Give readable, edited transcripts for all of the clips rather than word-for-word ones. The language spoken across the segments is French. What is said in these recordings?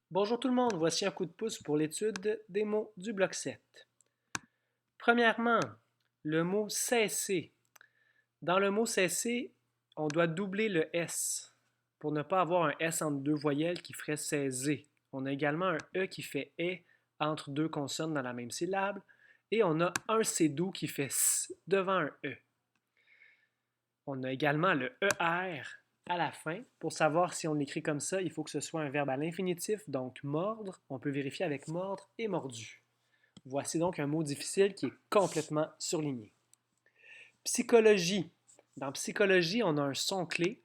Bonjour tout le monde, voici un coup de pouce pour l'étude des mots du bloc 7. Premièrement, le mot cesser. Dans le mot cesser, on doit doubler le S pour ne pas avoir un S entre deux voyelles qui ferait caiser. On a également un E qui fait E entre deux consonnes dans la même syllabe et on a un C doux qui fait S devant un E. On a également le ER à la fin. Pour savoir si on l'écrit comme ça, il faut que ce soit un verbe à l'infinitif, donc mordre. On peut vérifier avec mordre et mordu. Voici donc un mot difficile qui est complètement surligné. Psychologie. Dans psychologie, on a un son clé.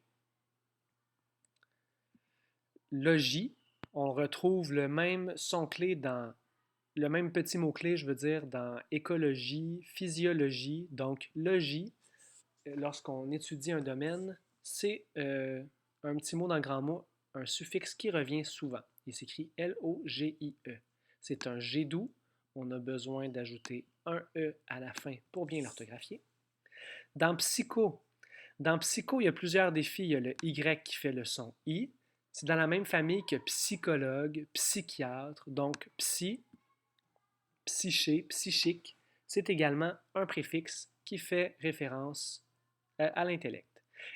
Logis. On retrouve le même son clé dans le même petit mot-clé, je veux dire, dans écologie, physiologie. Donc, logis, lorsqu'on étudie un domaine, c'est un petit mot dans le grand mot, un suffixe qui revient souvent. Il s'écrit L-O-G-I-E. C'est un G doux. On a besoin d'ajouter un E à la fin pour bien l'orthographier. Dans psycho, il y a plusieurs défis. Il y a le Y qui fait le son I. C'est dans la même famille que psychologue, psychiatre. Donc, psy, psyché, psychique, c'est également un préfixe qui fait référence à l'intellect.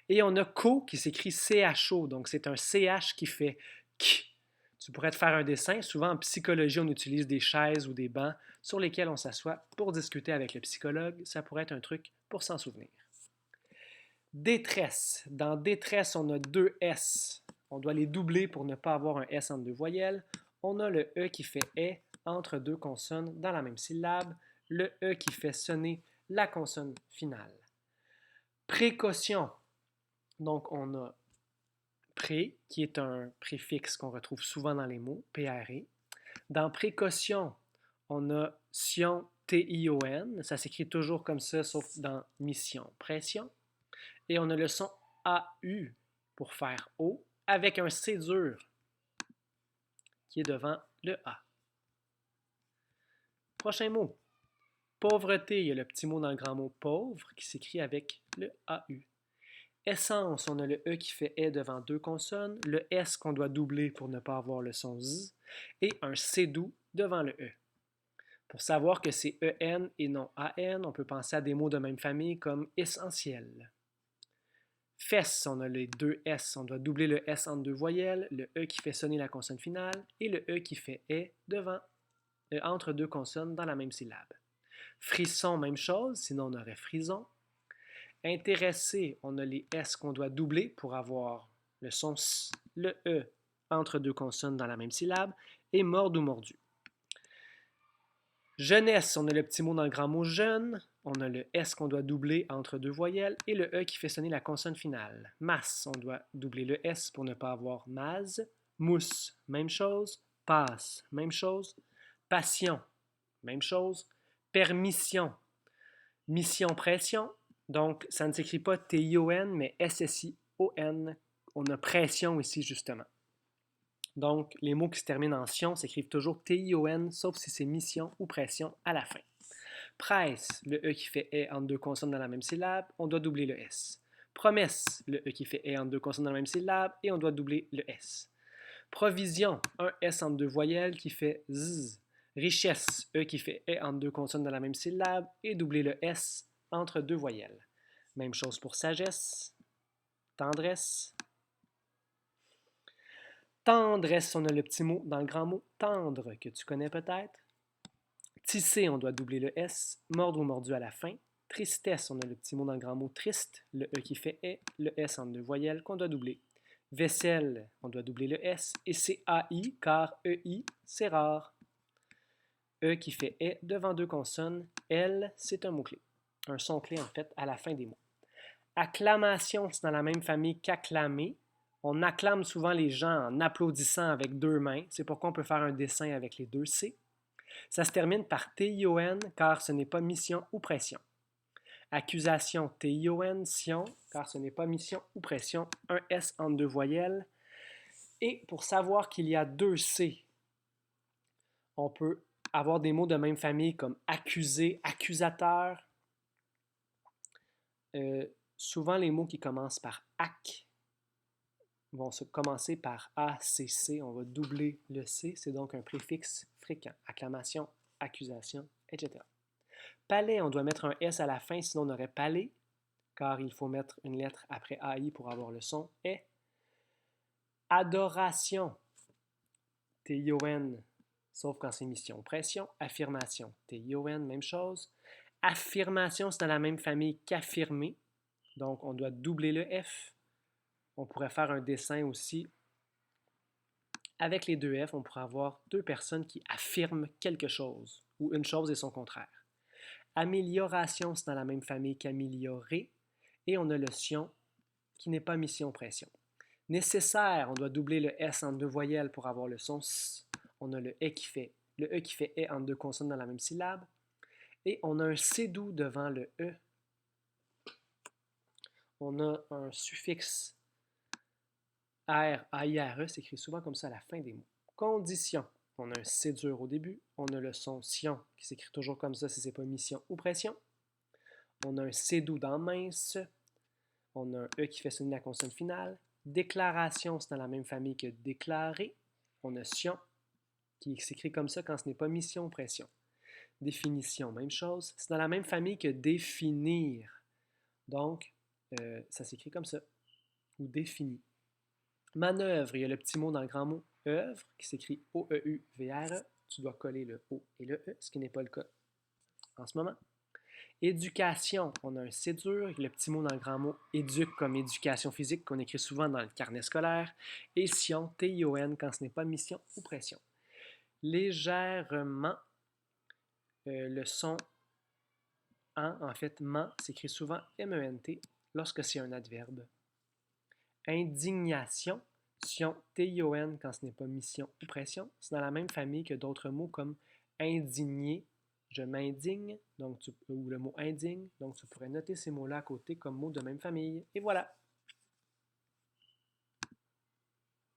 Et on a co qui s'écrit CHO, donc c'est un CH qui fait k. Tu pourrais te faire un dessin. Souvent en psychologie, on utilise des chaises ou des bancs sur lesquels on s'assoit pour discuter avec le psychologue. Ça pourrait être un truc pour s'en souvenir. Détresse. Dans détresse, on a deux S. On doit les doubler pour ne pas avoir un S entre deux voyelles. On a le E qui fait E entre deux consonnes dans la même syllabe. Le E qui fait sonner la consonne finale. Précaution. Donc, on a pré, qui est un préfixe qu'on retrouve souvent dans les mots, PRE. Dans précaution, on a sion, T-I-O-N. Ça s'écrit toujours comme ça, sauf dans mission, pression. Et on a le son A-U pour faire O, avec un C dur qui est devant le A. Prochain mot. Pauvreté, il y a le petit mot dans le grand mot pauvre qui s'écrit avec le A-U. Essence, on a le E qui fait E devant deux consonnes, le S qu'on doit doubler pour ne pas avoir le son Z, et un C doux devant le E. Pour savoir que c'est EN et non AN, on peut penser à des mots de même famille comme essentiel. Fesse, on a les deux S, on doit doubler le S entre deux voyelles, le E qui fait sonner la consonne finale et le E qui fait E devant, entre deux consonnes dans la même syllabe. Frisson, même chose, sinon on aurait frison. Intéressé, on a les S qu'on doit doubler pour avoir le son S, le E entre deux consonnes dans la même syllabe, et mordre ou mordu. Jeunesse, on a le petit mot dans le grand mot jeune, on a le S qu'on doit doubler entre deux voyelles, et le E qui fait sonner la consonne finale. Masse, on doit doubler le S pour ne pas avoir mase. Mousse, même chose. Passe, même chose. Passion, même chose. Permission, mission, pression. Donc, ça ne s'écrit pas T-I-O-N, mais S-S-I-O-N. On a pression ici, justement. Donc, les mots qui se terminent en sion s'écrivent toujours T-I-O-N, sauf si c'est mission ou pression à la fin. Presse, le E qui fait E entre deux consonnes dans la même syllabe, on doit doubler le S. Promesse, le E qui fait E entre deux consonnes dans la même syllabe, et on doit doubler le S. Provision, un S entre deux voyelles qui fait Z. Richesse, E qui fait E entre deux consonnes dans la même syllabe, et doubler le S entre deux voyelles. Même chose pour sagesse, tendresse. Tendresse, on a le petit mot dans le grand mot tendre que tu connais peut-être. Tisser, on doit doubler le S, mordre ou mordu à la fin. Tristesse, on a le petit mot dans le grand mot triste, le E qui fait E, le S entre deux voyelles qu'on doit doubler. Vaisselle, on doit doubler le S, et c'est AI car EI, c'est rare. E qui fait E devant deux consonnes, L, c'est un mot-clé. Un son-clé en fait à la fin des mots. Acclamation, c'est dans la même famille qu'acclamer. On acclame souvent les gens en applaudissant avec deux mains. C'est pourquoi on peut faire un dessin avec les deux C. Ça se termine par T-I-O-N car ce n'est pas mission ou pression. Accusation, T-I-O-N, sion, car ce n'est pas mission ou pression, un S entre deux voyelles. Et pour savoir qu'il y a deux C, on peut avoir des mots de même famille comme accusé, accusateur. Souvent les mots qui commencent par ac vont se commencer par ACC. On va doubler le C. C'est donc un préfixe fréquent. Acclamation, accusation, etc. Palais, on doit mettre un S à la fin, sinon on aurait palais, car il faut mettre une lettre après AI pour avoir le son E. Adoration, T-I-O-N, sauf quand c'est mission. Pression, affirmation, T-I-O-N, même chose. Affirmation, c'est dans la même famille qu'affirmer, donc on doit doubler le F. On pourrait faire un dessin aussi. Avec les deux F, on pourrait avoir deux personnes qui affirment quelque chose, ou une chose et son contraire. Amélioration, c'est dans la même famille qu'améliorer. Et on a le sion qui n'est pas mission-pression. Nécessaire, on doit doubler le S en deux voyelles pour avoir le son S. On a le E qui fait E en deux consonnes dans la même syllabe. Et on a un C doux devant le E. On a un suffixe R, A-I-R-E, s'écrit souvent comme ça à la fin des mots. Condition, on a un C dur au début. On a le son sion qui s'écrit toujours comme ça si ce n'est pas mission ou pression. On a un C doux dans mince. On a un E qui fait sonner la consonne finale. Déclaration, c'est dans la même famille que déclarer. On a sion qui s'écrit comme ça quand ce n'est pas mission ou pression. Définition, même chose. C'est dans la même famille que définir. Donc, ça s'écrit comme ça. Ou défini. Manœuvre, il y a le petit mot dans le grand mot œuvre qui s'écrit O-E-U-V-R-E. Tu dois coller le O et le E, ce qui n'est pas le cas en ce moment. Éducation, on a un C dur, le petit mot dans le grand mot éduque comme éducation physique qu'on écrit souvent dans le carnet scolaire. Et sion, T-I-O-N, quand ce n'est pas mission ou pression. Légèrement, le son en fait, ment s'écrit souvent M-E-N-T lorsque c'est un adverbe. Indignation, sion, T-I-O-N, quand ce n'est pas mission ou pression. C'est dans la même famille que d'autres mots comme indigné, je m'indigne, ou le mot indigne. Donc, tu pourrais noter ces mots-là à côté comme mots de même famille. Et voilà!